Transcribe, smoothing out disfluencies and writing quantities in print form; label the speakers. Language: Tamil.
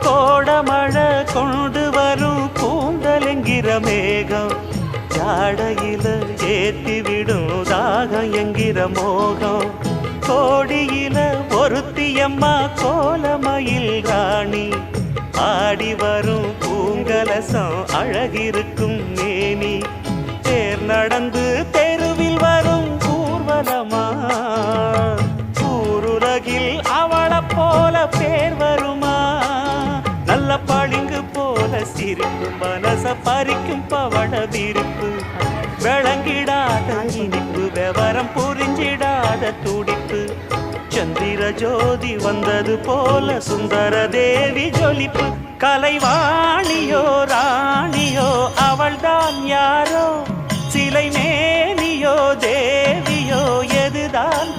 Speaker 1: கோடமழை கொண்டு வரும் கூந்தலெங்கிற மேகம் ஜாடையில ஏத்திவிடும் தாகம் என்கிற மோகம் கோடியில ஒருத்தியம்மா கோலமயில் ராணி ஆடி வரும் பூங்கலசம் அழகிருக்கும் மேனி தேர் நடந்து தெருவில் வரும் ஊர்வலமா ஊருலகில் அவளை போல பேர் வருமா நல்ல பளிங்கு போல சிரிப்பு மனச பறிக்கும் பவள விரிப்பு விளங்கிடாத இனிப்பு விவரம் புரிஞ்சிடாத துடிப்பு சந்திர ஜோதி வந்தது போல சுந்தர தேவி ஜொலிப்பு கலைவாணியோ ராணியோ அவள்தான் யாரோ சிலை மேனியோ தேவியோ எதுதான்